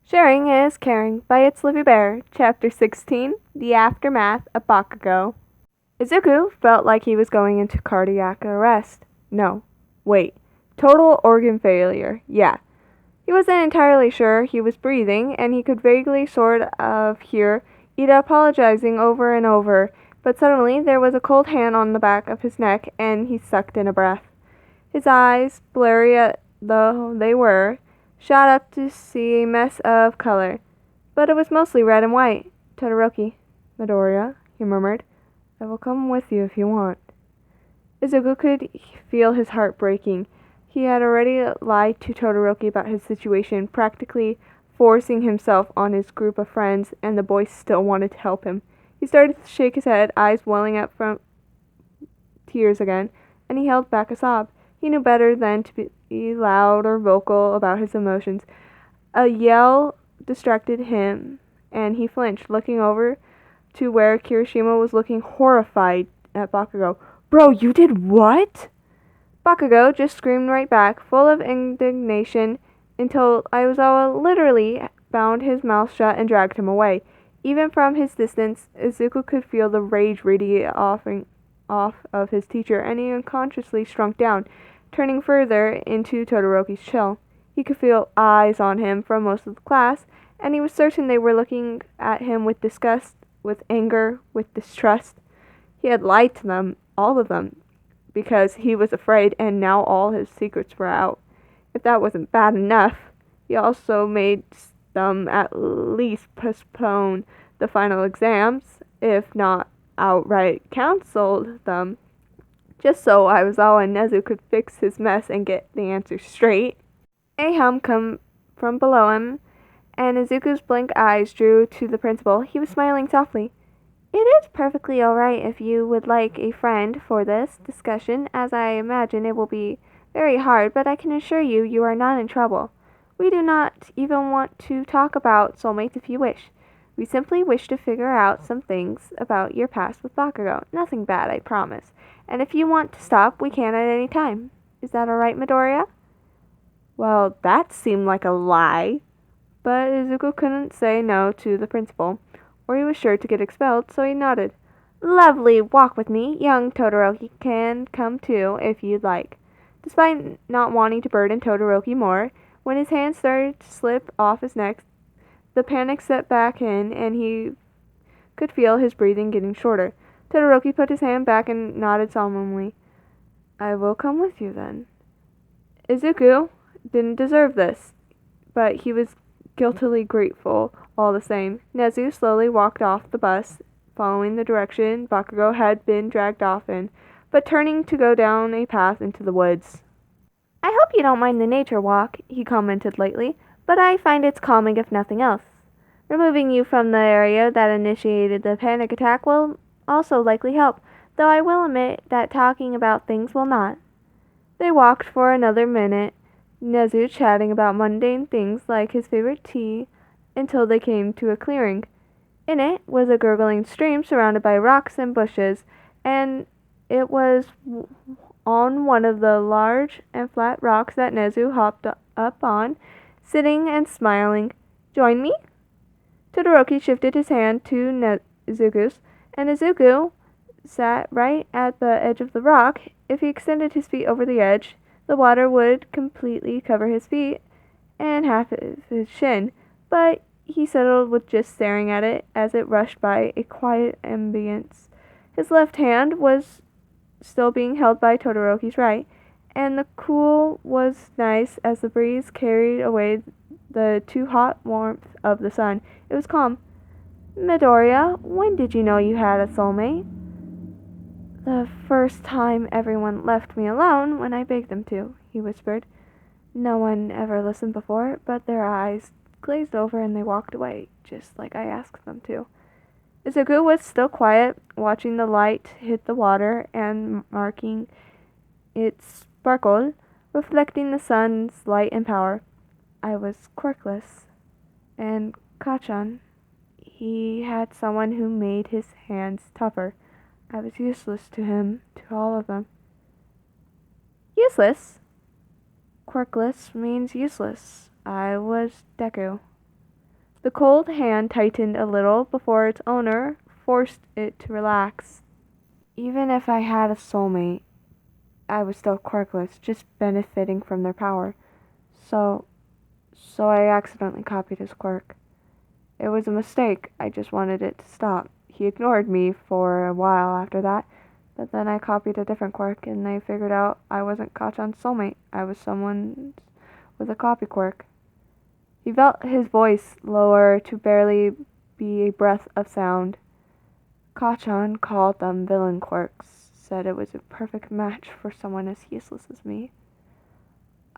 Sharing is Caring by Itslivybear, Chapter 16, The Aftermath of Bakugo. Izuku felt like he was going into cardiac arrest. No, wait, total organ failure, yeah. He wasn't entirely sure he was breathing, and he could vaguely sort of hear Ida apologizing over and over, but suddenly there was a cold hand on the back of his neck, and he sucked in a breath. His eyes, blurry though they were, shot up to see a mess of color, but it was mostly red and white. Todoroki, Midoriya, he murmured, I will come with you if you want. Izuku could feel his heart breaking. He had already lied to Todoroki about his situation, practically forcing himself on his group of friends, and the boy still wanted to help him. He started to shake his head, eyes welling up from tears again, and he held back a sob. He knew better than to be loud or vocal about his emotions. A yell distracted him, and he flinched, looking over to where Kirishima was looking horrified at Bakugo. Bro, you did what? Bakugo just screamed right back, full of indignation, until Aizawa literally bound his mouth shut and dragged him away. Even from his distance, Izuku could feel the rage radiate off of his teacher, and he unconsciously shrunk down, turning further into Todoroki's chill. He could feel eyes on him from most of the class, and he was certain they were looking at him with disgust, with anger, with distrust. He had lied to them, all of them, because he was afraid, and now all his secrets were out. If that wasn't bad enough, he also made them at least postpone the final exams, if not outright counseled them, just so Aizawa and Nezu could fix his mess and get the answers straight. A hum came from below him, and Izuku's blank eyes drew to the principal. He was smiling softly. It is perfectly all right if you would like a friend for this discussion, as I imagine it will be very hard, but I can assure you you are not in trouble. We do not even want to talk about soulmates if you wish. We simply wish to figure out some things about your past with Bakugo. Nothing bad, I promise. And if you want to stop, we can at any time. Is that all right, Midoriya? Well, that seemed like a lie. But Izuku couldn't say no to the principal, or he was sure to get expelled, so he nodded. Lovely, walk with me. Young Todoroki can come too, if you'd like. Despite not wanting to burden Todoroki more, when his hand started to slip off his neck, the panic set back in, and he could feel his breathing getting shorter. Todoroki put his hand back and nodded solemnly. I will come with you then. Izuku didn't deserve this, but he was guiltily grateful all the same. Nezu slowly walked off the bus, following the direction Bakugo had been dragged off in, but turning to go down a path into the woods. I hope you don't mind the nature walk, he commented lightly, but I find it's calming if nothing else. Removing you from the area that initiated the panic attack will also likely help, though I will admit that talking about things will not. They walked for another minute, Nezu chatting about mundane things like his favorite tea, until they came to a clearing. In it was a gurgling stream surrounded by rocks and bushes, and it was on one of the large and flat rocks that Nezu hopped up on, sitting and smiling. Join me? Todoroki shifted his hand to Izuku's, and Izuku sat right at the edge of the rock. If he extended his feet over the edge, the water would completely cover his feet and half of his shin, but he settled with just staring at it as it rushed by, a quiet ambience. His left hand was still being held by Todoroki's right, and the cool was nice as the breeze carried away the too hot warmth of the sun. It was calm. Midoriya, when did you know you had a soulmate? The first time everyone left me alone when I begged them to, he whispered. No one ever listened before, but their eyes glazed over and they walked away, just like I asked them to. Izuku was still quiet, watching the light hit the water and marking its sparkle, reflecting the sun's light and power. I was quirkless. And Kachan, he had someone who made his hands tougher. I was useless to him, to all of them. Useless? Quirkless means useless. I was Deku. The cold hand tightened a little before its owner forced it to relax. Even if I had a soulmate, I was still quirkless, just benefiting from their power. So, so I accidentally copied his quirk. It was a mistake. I just wanted it to stop. He ignored me for a while after that, but then I copied a different quirk and they figured out I wasn't Kachan's soulmate. I was someone with a copy quirk. He felt his voice lower to barely be a breath of sound. Kachan called them villain quirks, said it was a perfect match for someone as useless as me.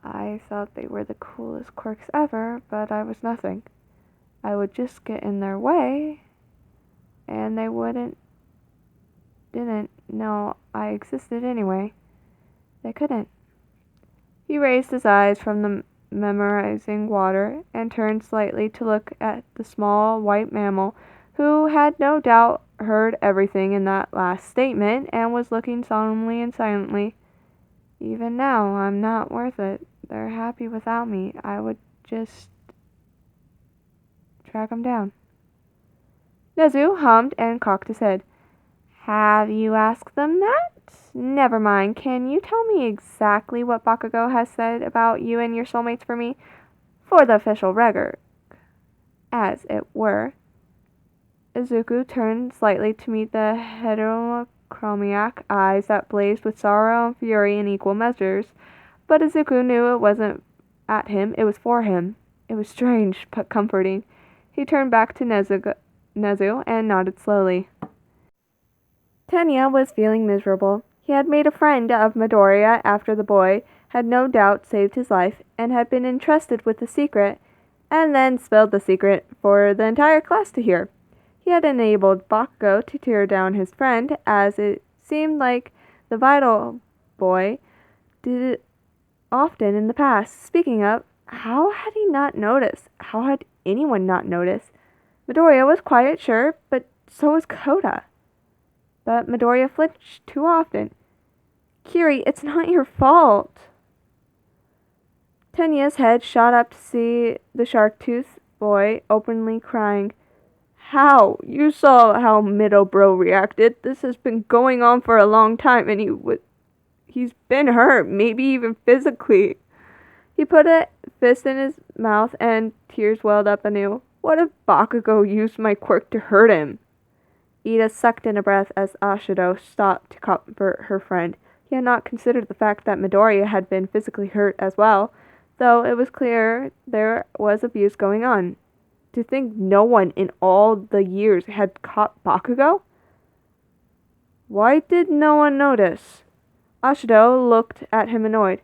I thought they were the coolest quirks ever, but I was nothing. I would just get in their way, and they didn't know I existed anyway. They couldn't. He raised his eyes from the memorizing water and turned slightly to look at the small white mammal, who had no doubt heard everything in that last statement and was looking solemnly and silently. Even now, I'm not worth it. They're happy without me. I would just track 'em down. Nezu hummed and cocked his head. Have you asked them that? Never mind. Can you tell me exactly what Bakugo has said about you and your soulmates for me? For the official record, as it were. Izuku turned slightly to meet the heterochromic eyes that blazed with sorrow and fury in equal measures, but Izuku knew it wasn't at him, it was for him. It was strange, but comforting. He turned back to Nezu and nodded slowly. Tenya was feeling miserable. He had made a friend of Midoriya after the boy had no doubt saved his life and had been entrusted with the secret, and then spilled the secret for the entire class to hear. He had enabled Bakugo to tear down his friend, as it seemed like the vital boy did it often in the past. Speaking of, how had he not noticed? How had anyone not noticed? Midoriya was quiet, sure, but so was Koda. But Midoriya flinched too often. Kiri, it's not your fault. Tenya's head shot up to see the shark-toothed boy openly crying. How? You saw how Mido Bro reacted. This has been going on for a long time, and he's been hurt, maybe even physically. He put a fist in his mouth, and tears welled up anew. What if Bakugo used my quirk to hurt him? Ida sucked in a breath as Ashido stopped to comfort her friend. He had not considered the fact that Midoriya had been physically hurt as well, though it was clear there was abuse going on. To think no one in all the years had caught Bakugo? Why did no one notice? Ashido looked at him annoyed.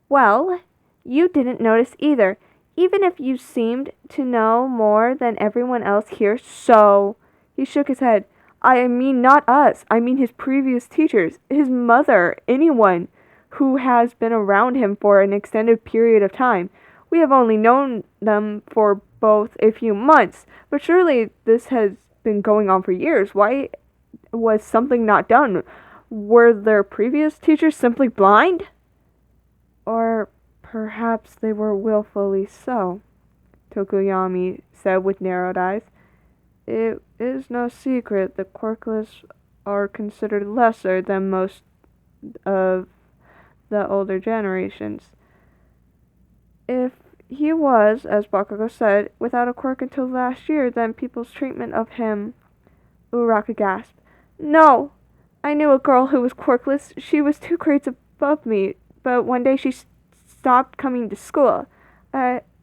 Well, you didn't notice either, even if you seemed to know more than everyone else here, so... He shook his head. I mean not us. I mean his previous teachers, his mother, anyone who has been around him for an extended period of time. We have only known them for both a few months, but surely this has been going on for years. Why was something not done? Were their previous teachers simply blind? Or perhaps they were willfully so, Tokuyami said with narrowed eyes. It is no secret the quirkless are considered lesser than most of the older generations. If he was, as Bakugo said, without a quirk until last year, then people's treatment of him... Uraraka gasped. No! I knew a girl who was quirkless. She was 2 grades above me, but one day she stopped coming to school.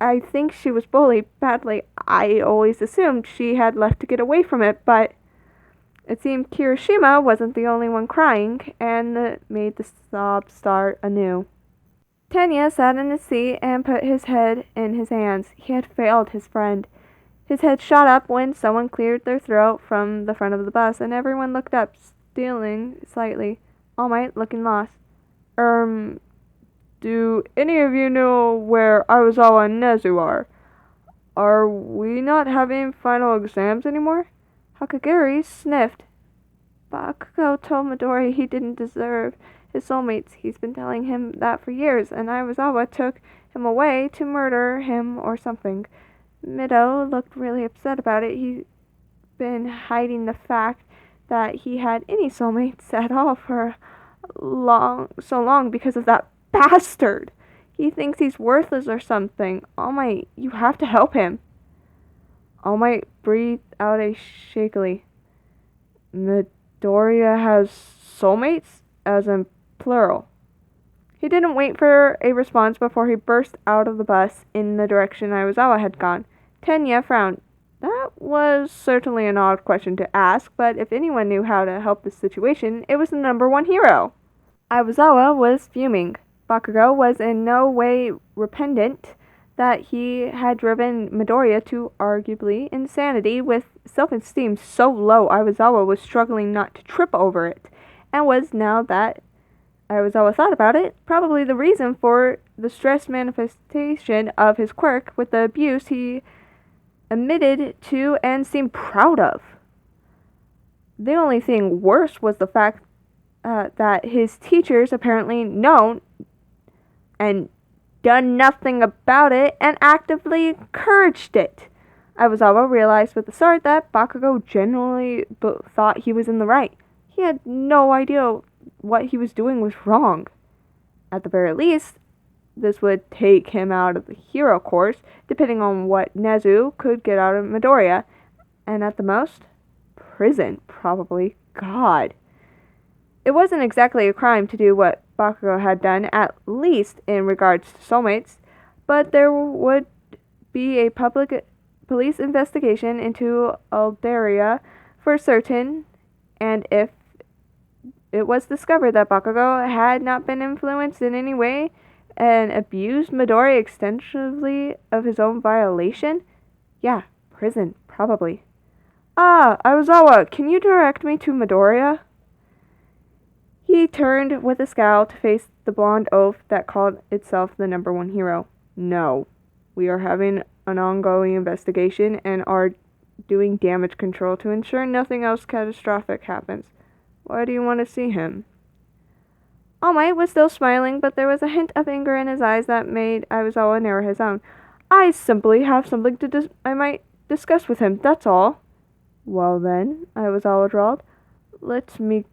I think she was bullied badly. I always assumed she had left to get away from it, but it seemed Kirishima wasn't the only one crying, and it made the sobs start anew. Tenya sat in his seat and put his head in his hands. He had failed his friend. His head shot up when someone cleared their throat from the front of the bus, and everyone looked up, stealing slightly, All Might looking lost. Do any of you know where Aizawa and Nezu are? Are we not having final exams anymore? Hakagiri sniffed. Bakugo told Midori he didn't deserve his soulmates. He's been telling him that for years, and Aizawa took him away to murder him or something. Mido looked really upset about it. He'd been hiding the fact that he had any soulmates at all for so long because of that bastard. He thinks he's worthless or something. All Might, you have to help him. All Might breathed out shakily. Midoriya has soulmates, as in plural. He didn't wait for a response before he burst out of the bus in the direction Aizawa had gone. Tenya frowned. That was certainly an odd question to ask, but if anyone knew how to help this situation, it was the number one hero. Aizawa was fuming. Bakugo was in no way repentant that he had driven Midoriya to arguably insanity. With self-esteem so low, Aizawa was struggling not to trip over it, and was, now that Aizawa thought about it, probably the reason for the stress manifestation of his quirk with the abuse he admitted to and seemed proud of. The only thing worse was the fact that his teachers apparently known and done nothing about it and actively encouraged it. Aizawa realized with a start that Bakugo genuinely thought he was in the right. He had no idea what he was doing was wrong. At the very least, this would take him out of the hero course, depending on what Nezu could get out of Midoriya, and at the most, prison, probably. God. It wasn't exactly a crime to do what Bakugo had done, at least in regards to soulmates, but there would be a public police investigation into Alderia for certain, and if it was discovered that Bakugo had not been influenced in any way and abused Midori extensively of his own violation, yeah, prison, probably. Aizawa, can you direct me to Midoriya? He turned with a scowl to face the blonde oaf that called itself the number one hero. No. We are having an ongoing investigation and are doing damage control to ensure nothing else catastrophic happens. Why do you want to see him? All Might was still smiling, but there was a hint of anger in his eyes that made Aizawa narrow his own. I simply have something I might discuss with him, that's all. Well then, Aizawa drawled, let me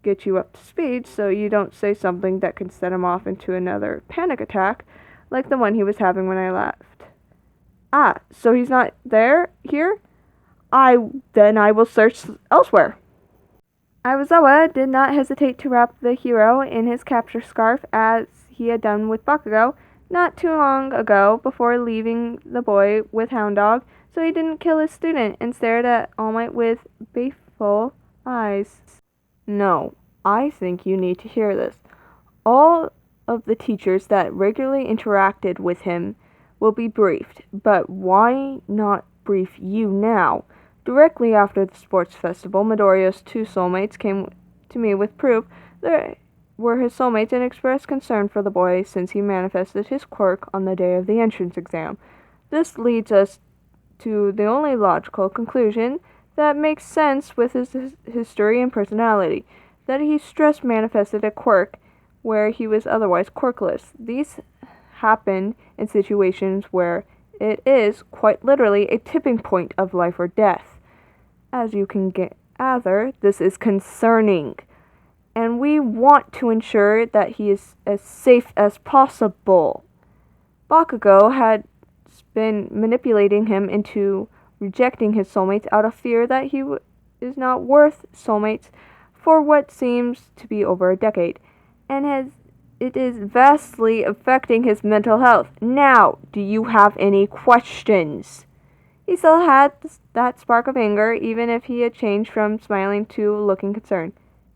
get you up to speed so you don't say something that can set him off into another panic attack like the one he was having when I left. So he's not here? Then I will search elsewhere. Aizawa did not hesitate to wrap the hero in his capture scarf as he had done with Bakugo not too long ago before leaving the boy with Hound Dog, so he didn't kill his student and stared at All Might with baleful eyes. No, I think you need to hear this. All of the teachers that regularly interacted with him will be briefed, but why not brief you now? Directly after the sports festival, Midoriya's two soulmates came to me with proof they were his soulmates and expressed concern for the boy since he manifested his quirk on the day of the entrance exam. This leads us to the only logical conclusion that makes sense with his history and personality, that he stress manifested a quirk where he was otherwise quirkless. These happen in situations where it is, quite literally, a tipping point of life or death. As you can gather, this is concerning, and we want to ensure that he is as safe as possible. Bakugo had been manipulating him into rejecting his soulmates out of fear that he is not worth soulmates for what seems to be over a decade, and it is vastly affecting his mental health. Now, do you have any questions? He still had that spark of anger, even if he had changed from smiling to looking concerned.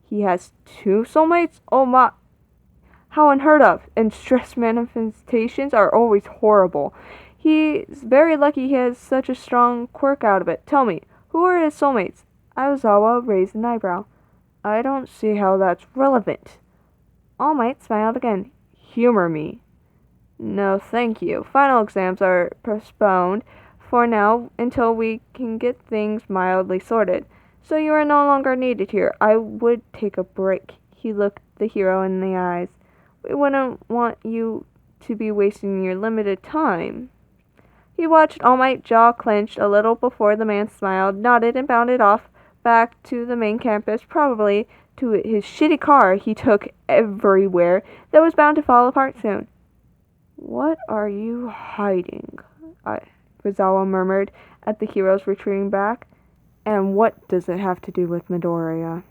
He has two soulmates? Oh my, how unheard of, and stress manifestations are always horrible. He's very lucky he has such a strong quirk out of it. Tell me, who are his soulmates? Aizawa raised an eyebrow. I don't see how that's relevant. All Might smiled again. Humor me. No, thank you. Final exams are postponed for now until we can get things mildly sorted. So you are no longer needed here. I would take a break. He looked the hero in the eyes. We wouldn't want you to be wasting your limited time. He watched All Might jaw clenched a little before the man smiled, nodded, and bounded off back to the main campus, probably to his shitty car he took everywhere that was bound to fall apart soon. What are you hiding? Rizawa murmured at the heroes retreating back. And what does it have to do with Midoriya?